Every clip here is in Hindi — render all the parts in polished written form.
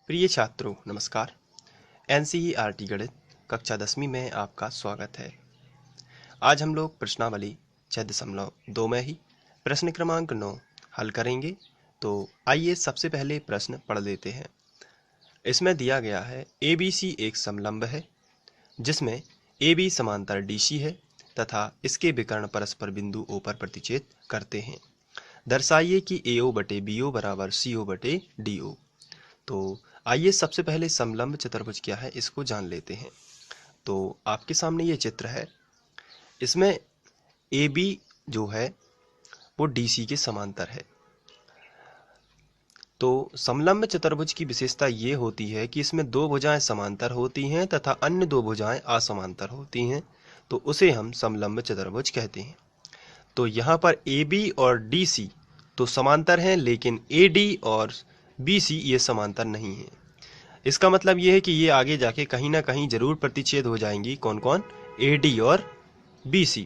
प्रिय छात्रों नमस्कार। एनसीईआरटी गणित कक्षा 10वीं में आपका स्वागत है। आज हम लोग प्रश्नावली 6.2 में ही प्रश्न क्रमांक 9 हल करेंगे। तो आइए सबसे पहले प्रश्न पढ़ लेते हैं। इसमें दिया गया है ABC एक समलंब है जिसमें AB समांतर DC है तथा इसके विकर्ण परस्पर बिंदु O पर प्रतिच्छेद करते हैं। दर्शाइए कि AO बटे BO बराबर CO बटे DO। तो आइए सबसे पहले समलंब चतुर्भुज क्या है इसको जान लेते हैं। तो आपके सामने ये चित्र है, इसमें AB जो है वो DC के समांतर है। तो समलंब चतुर्भुज की विशेषता ये होती है कि इसमें दो भुजाएं समांतर होती हैं तथा अन्य दो भुजाएं असमांतर होती हैं, तो उसे हम समलंब चतुर्भुज कहते हैं। तो यहाँ पर AB और DC तो समांतर हैं, लेकिन AD और BC ये समांतर नहीं है। इसका मतलब ये है कि ये आगे जाके कहीं ना कहीं जरूर प्रतिच्छेद हो जाएंगी। कौन कौन? AD और BC।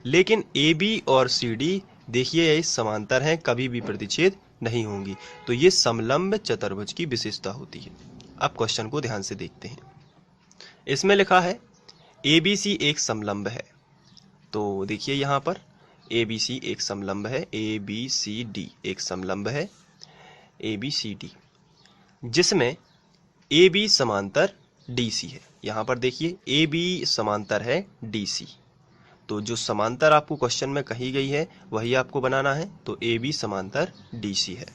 लेकिन AB और CD देखिए ये समांतर हैं, कभी भी प्रतिच्छेद नहीं होंगी। तो ये समलंब चतुर्भुज की विशेषता होती है। अब क्वेश्चन को ध्यान से देखते हैं। इसमें लिखा है ABC एक समलंब है। तो देखिए यहाँ पर ABC एक समलंब है, ABCD एक समलंब है, ABCD, जिसमें AB समांतर DC है। यहाँ पर देखिए AB समांतर है DC। तो जो समांतर आपको क्वेश्चन में कही गई है वही आपको बनाना है। तो AB समांतर DC है।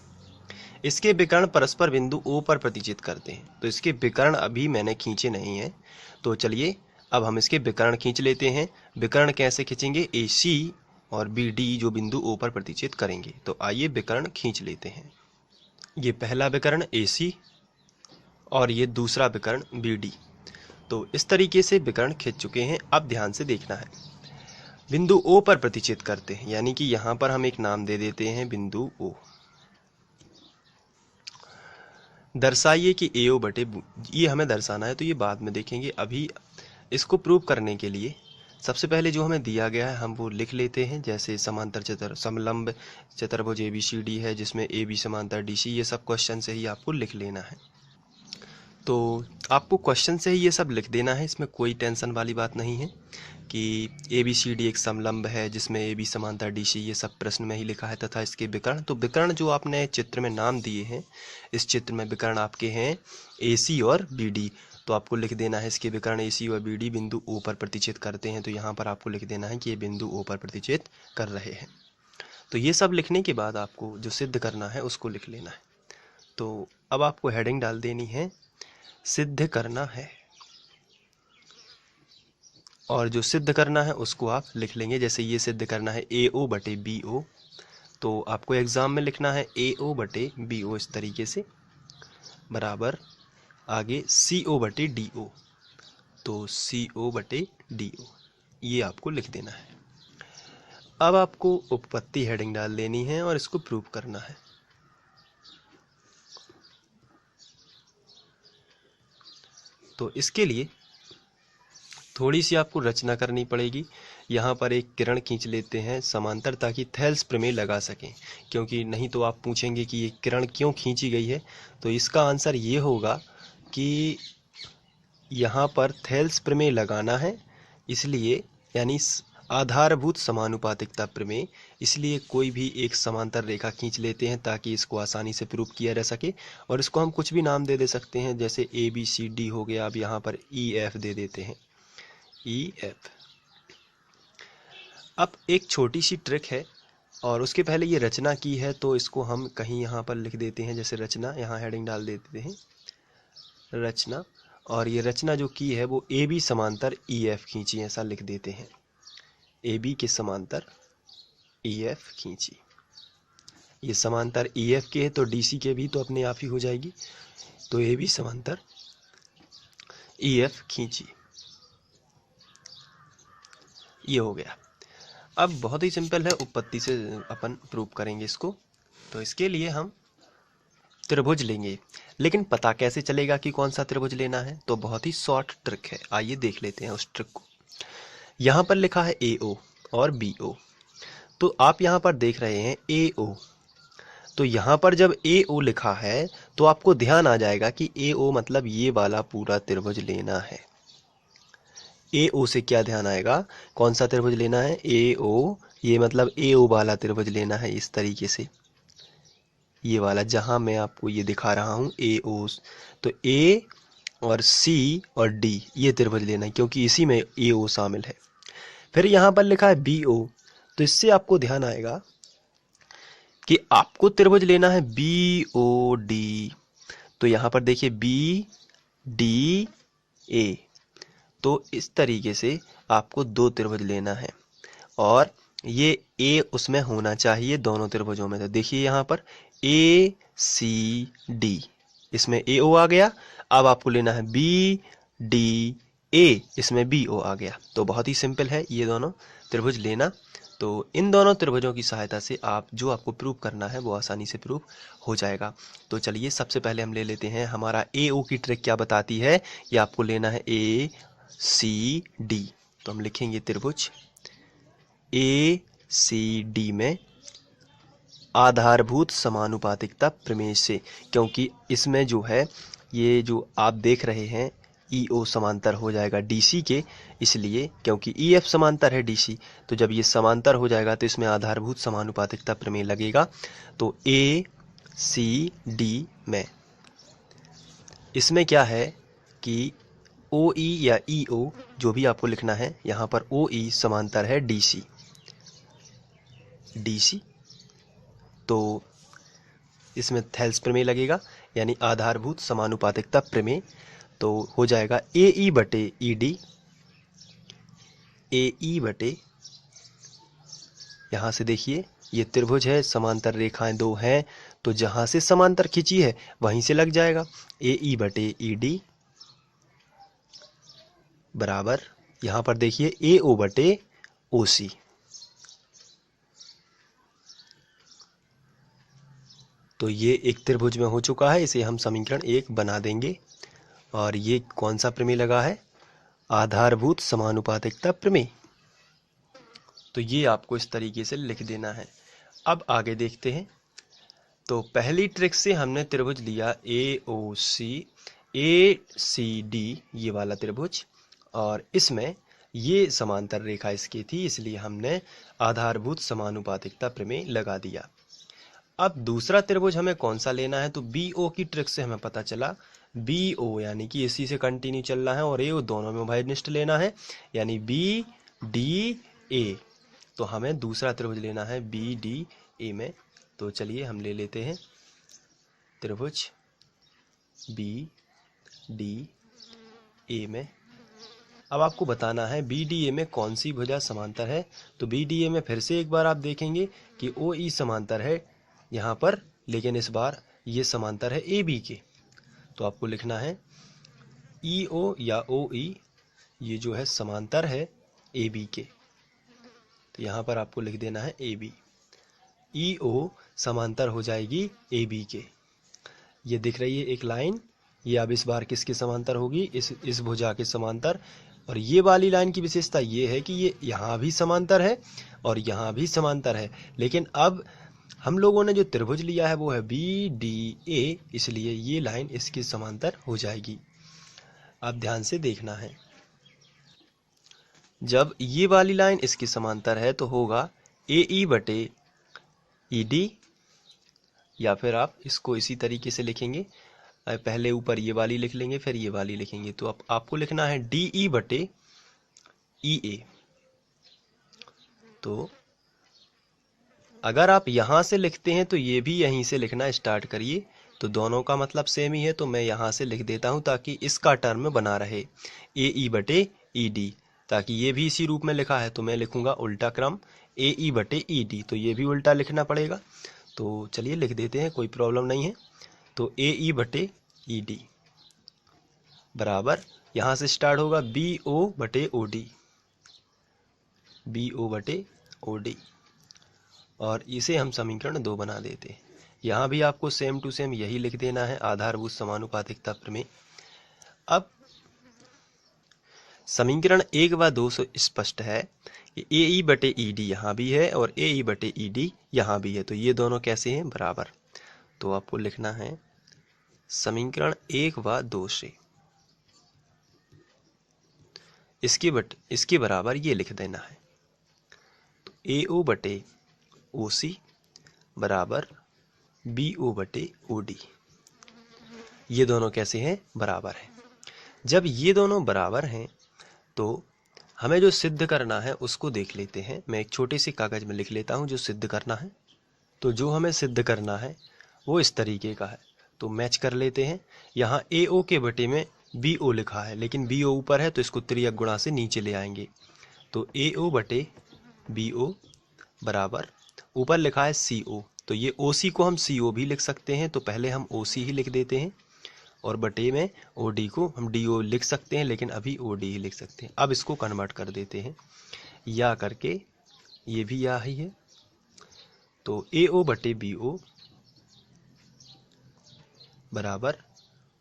इसके विकर्ण परस्पर बिंदु O पर प्रतिच्छेद करते हैं। तो इसके विकर्ण अभी मैंने खींचे नहीं हैं, तो चलिए अब हम इसके विकर्ण खींच लेते हैं। विकर्ण कैसे खींचेंगे? AC और BD जो बिंदु O पर प्रतिच्छेद करेंगे। तो आइए विकर्ण खींच लेते हैं। ये पहला विकर्ण AC और ये दूसरा विकर्ण BD। तो इस तरीके से विकर्ण खींच चुके हैं। अब ध्यान से देखना है, बिंदु O पर प्रतिच्छेद करते हैं, यानी कि यहां पर हम एक नाम दे देते हैं बिंदु O। दर्शाइए कि AO बटे, ये हमें दर्शाना है तो ये बाद में देखेंगे। अभी इसको प्रूव करने के लिए सबसे पहले जो हमें दिया गया है हम वो लिख लेते हैं। जैसे समांतर समलंब चतुर्भुज ABCD है जिसमें AB समांतर DC, ये सब क्वेश्चन से ही आपको लिख लेना है। तो आपको क्वेश्चन से ही ये सब लिख देना है, इसमें कोई टेंशन वाली बात नहीं है कि ABCD एक समलंब है जिसमें AB समांतर DC, ये सब प्रश्न में ही लिखा है। तथा इसके विकर्ण, तो विकर्ण जो आपने चित्र में नाम दिए हैं, इस चित्र में विकर्ण आपके हैं AC और BD। तो आपको लिख देना है इसके विकर्ण AC और BD बिंदु O पर प्रतिच्छेद करते हैं। तो यहाँ पर आपको लिख देना है कि ये बिंदु O पर प्रतिच्छेद कर रहे हैं। तो ये सब लिखने के बाद आपको जो सिद्ध करना है उसको लिख लेना है। तो अब आपको हेडिंग डाल देनी है सिद्ध करना है, और जो सिद्ध करना है उसको आप लिख लेंगे। जैसे ये सिद्ध करना है AO बटे BO, तो आपको एग्जाम में लिखना है AO बटे BO इस तरीके से, बराबर आगे CO बटे DO। तो CO बटे DO ये आपको लिख देना है। अब आपको उपपत्ति हेडिंग डाल देनी है और इसको प्रूव करना है। तो इसके लिए थोड़ी सी आपको रचना करनी पड़ेगी। यहाँ पर एक किरण खींच लेते हैं समांतर, ताकि थेल्स प्रमेय लगा सकें, क्योंकि नहीं तो आप पूछेंगे कि ये किरण क्यों खींची गई है। तो इसका आंसर ये होगा कि यहाँ पर थेल्स प्रमेय लगाना है, इसलिए यानी आधारभूत समानुपातिकता प्रमेय। इसलिए कोई भी एक समांतर रेखा खींच लेते हैं ताकि इसको आसानी से प्रूव किया जा सके। और इसको हम कुछ भी नाम दे सकते हैं, जैसे ABCD हो गया। अब यहाँ पर EF दे देते हैं, EF। अब एक छोटी सी ट्रिक है, और उसके पहले ये रचना की है तो इसको हम कहीं यहाँ पर लिख देते हैं। जैसे रचना, यहाँ हेडिंग डाल देते हैं रचना, और ये रचना जो की है वो AB समांतर EF खींची, ऐसा लिख देते हैं। AB के समांतर EF खींची। ये समांतर EF के है तो DC के भी तो अपने आप ही हो जाएगी। तो AB समांतर EF खींची, ये हो गया। अब बहुत ही सिंपल है, उपपत्ति से अपन प्रूव करेंगे इसको। तो इसके लिए हम त्रिभुज लेंगे, लेकिन पता कैसे चलेगा कि कौन सा त्रिभुज लेना है? तो बहुत ही शॉर्ट ट्रिक है, आइए देख लेते हैं उस ट्रिक को। यहाँ पर लिखा है AO और BO, तो आप यहाँ पर देख रहे हैं AO। तो यहाँ पर जब ए ओ लिखा है तो आपको ध्यान आ जाएगा कि ए ओ मतलब ये वाला पूरा त्रिभुज लेना है। ए ओ से क्या ध्यान आएगा, कौन सा त्रिभुज लेना है, ए ओ, ये मतलब ए ओ वाला त्रिभुज लेना है इस तरीके से, ये वाला जहां मैं आपको ये दिखा रहा हूं ए ओ। तो ए और सी और डी ये त्रिभुज लेना है क्योंकि इसी में ए ओ शामिल है। फिर यहाँ पर लिखा है बी ओ, तो इससे आपको ध्यान आएगा कि आपको त्रिभुज लेना है बी ओ डी। तो यहाँ पर देखिए बी डी ए, तो इस तरीके से आपको दो त्रिभुज लेना है और ये ए उसमें होना चाहिए दोनों त्रिभुजों में। तो देखिए यहाँ पर ए सी डी, इसमें ए ओ आ गया। अब आपको लेना है बी डी ए, इसमें बी ओ आ गया। तो बहुत ही सिंपल है ये दोनों त्रिभुज लेना। तो इन दोनों त्रिभुजों की सहायता से आप जो आपको प्रूव करना है वो आसानी से प्रूव हो जाएगा। तो चलिए सबसे पहले हम ले लेते हैं हमारा ए ओ की ट्रिक क्या बताती है। ये आपको लेना है ए सी डी। तो हम लिखेंगे त्रिभुज ए सी डी में आधारभूत समानुपातिकता प्रमेय से, क्योंकि इसमें जो है ये जो आप देख रहे हैं ई ओ समांतर हो जाएगा डी सी के, इसलिए क्योंकि ई एफ समांतर है डी सी, तो जब ये समांतर हो जाएगा तो इसमें आधारभूत समानुपातिकता प्रमेय लगेगा। तो ए सी डी में इसमें क्या है कि ओ ई या ई ओ जो भी आपको लिखना है, यहाँ पर ओ ई समांतर है डी सी, डी सी, तो इसमें थेल्स प्रमेय लगेगा यानी आधारभूत समानुपातिकता प्रमेय। तो हो जाएगा ए ई बटे ई डी, ए ई बटे, यहाँ से देखिए ये त्रिभुज है, समांतर रेखाएं दो हैं, तो जहां से समांतर खींची है वहीं से लग जाएगा। ए ई बटे ई डी बराबर, यहाँ पर देखिए ए ओ बटे ओ सी। तो ये एक त्रिभुज में हो चुका है, इसे हम समीकरण 1 बना देंगे। और ये कौन सा प्रमेय लगा है, आधारभूत समानुपातिकता प्रमेय। तो ये आपको इस तरीके से लिख देना है। अब आगे देखते हैं। तो पहली ट्रिक से हमने त्रिभुज लिया ए ओ सी, ए सी डी, ये वाला त्रिभुज, और इसमें ये समांतर रेखा इसकी थी, इसलिए हमने आधारभूत समानुपातिकता प्रमेय लगा दिया। अब दूसरा त्रिभुज हमें कौन सा लेना है, तो बी ओ की ट्रिक से हमें पता चला बी ओ यानी कि इसी से कंटिन्यू चलना है और ए ओ दोनों में उभयनिष्ठ लेना है, यानी बी डी ए। तो हमें दूसरा त्रिभुज लेना है बी डी ए में। तो चलिए हम ले लेते हैं त्रिभुज बी डी ए में। अब आपको बताना है बी डी ए में कौन सी भुजा समांतर है। तो बी डी ए में फिर से एक बार आप देखेंगे कि ओ ई समांतर है यहाँ पर, लेकिन इस बार ये समांतर है ए बी के। तो आपको लिखना है ई ओ या ओ ई, ये जो है समांतर है ए बी के। तो यहाँ पर आपको लिख देना है ए बी, ई ओ समांतर हो जाएगी ए बी के। ये दिख रही है एक लाइन, ये अब इस बार किसके समांतर होगी, इस भुजा के समांतर। और ये वाली लाइन की विशेषता ये है कि ये यहाँ भी समांतर है और यहाँ भी समांतर है, लेकिन अब हम लोगों ने जो त्रिभुज लिया है वो है बी डी ए, इसलिए ये लाइन इसके समांतर हो जाएगी। अब ध्यान से देखना है, जब ये वाली लाइन इसके समांतर है तो होगा ए ई बटे ई डी, या फिर आप इसको इसी तरीके से लिखेंगे, पहले ऊपर ये वाली लिख लेंगे फिर ये वाली लिखेंगे। तो अब आपको लिखना है डी ई बटे ई ए। तो अगर आप यहां से लिखते हैं तो ये भी यहीं से लिखना स्टार्ट करिए, तो दोनों का मतलब सेम ही है। तो मैं यहां से लिख देता हूं ताकि इसका टर्म बना रहे, ए ई बटे ई डी, ताकि ये भी इसी रूप में लिखा है तो मैं लिखूंगा उल्टा क्रम ए ई बटे ई डी, तो ये भी उल्टा लिखना पड़ेगा। तो चलिए लिख देते हैं, कोई प्रॉब्लम नहीं है। तो ए ई बटे ई डी बराबर, यहाँ से स्टार्ट होगा बी ओ बटे ओ डी, बी ओ बटे ओ डी, और इसे हम समीकरण 2 बना देते हैं। यहाँ भी आपको सेम टू सेम यही लिख देना है, आधारभूत समानुपातिकता प्रमेय। अब समीकरण 1 व 2 से स्पष्ट है कि ए ई बटे ई डी यहाँ भी है और ए ई बटे ई डी यहाँ भी है, तो ये दोनों कैसे हैं, बराबर। तो आपको लिखना है समीकरण 1 व 2 से इसके बराबर ये लिख देना है। तो AO बटे OC बराबर BO बटे OD। ये दोनों कैसे हैं? बराबर हैं। जब ये दोनों बराबर हैं तो हमें जो सिद्ध करना है उसको देख लेते हैं। मैं एक छोटे से कागज में लिख लेता हूं जो सिद्ध करना है। तो जो हमें सिद्ध करना है वो इस तरीके का है, तो मैच कर लेते हैं। यहाँ AO के बटे में BO लिखा है, लेकिन BO ऊपर है तो इसको त्रियक गुणा से नीचे ले आएंगे। तो AO बटे BO बराबर ऊपर लिखा है CO, तो ये OC को हम CO भी लिख सकते हैं, तो पहले हम OC ही लिख देते हैं और बटे में OD को हम DO लिख सकते हैं, लेकिन अभी OD ही लिख सकते हैं। अब इसको कन्वर्ट कर देते हैं या करके, ये भी या ही है। तो AO बटे BO बराबर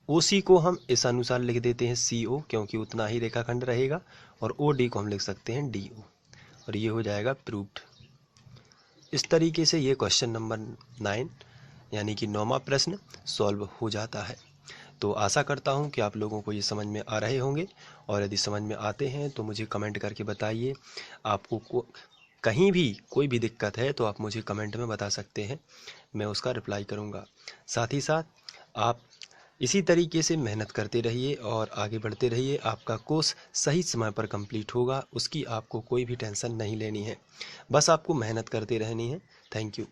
OC को हम इस अनुसार लिख देते हैं CO, क्योंकि उतना ही रेखाखंड रहेगा, और OD को हम लिख सकते हैं DO, और ये हो जाएगा प्रूव्ड। इस तरीके से ये क्वेश्चन नंबर 9 यानी कि 9वां प्रश्न सॉल्व हो जाता है। तो आशा करता हूँ कि आप लोगों को ये समझ में आ रहे होंगे, और यदि समझ में आते हैं तो मुझे कमेंट करके बताइए। आपको कहीं भी कोई भी दिक्कत है तो आप मुझे कमेंट में बता सकते हैं, मैं उसका रिप्लाई करूँगा। साथ ही साथ आप इसी तरीके से मेहनत करते रहिए और आगे बढ़ते रहिए। आपका कोर्स सही समय पर कंप्लीट होगा, उसकी आपको कोई भी टेंशन नहीं लेनी है, बस आपको मेहनत करते रहनी है। Thank you.